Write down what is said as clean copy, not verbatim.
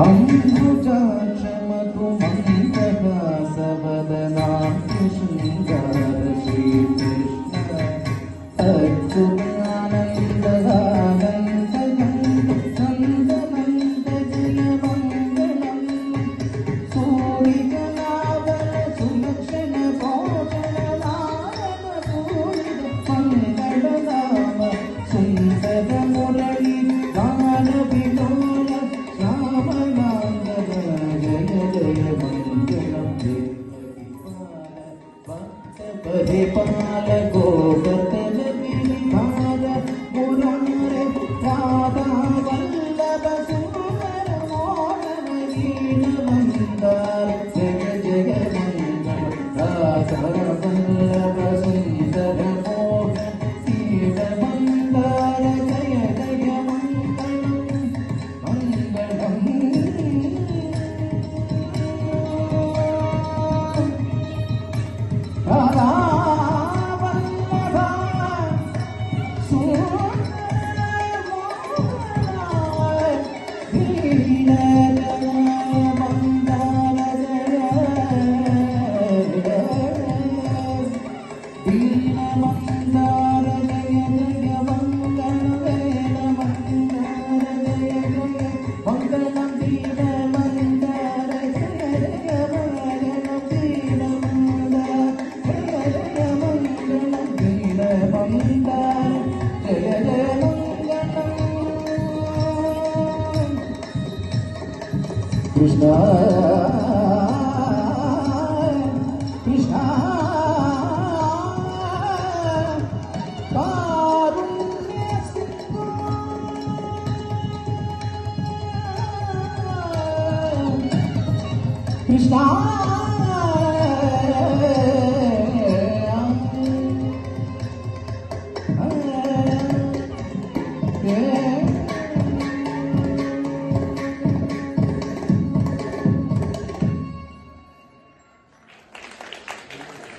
अम्बुजाक्षमतु मन्दहासवदना शृङ्गार श्रीकृष्ण परिपाल गोपत गिरिधार मुरारे राधा वल्लभ सुंदर मोहन दीन मंदार जय जय मंगल राधा वल्लभ सुंदर मोहन दीन मंदार जय जय मंगलम मंगलम Radha Krishna Krishna Karunya Sindhu Krishna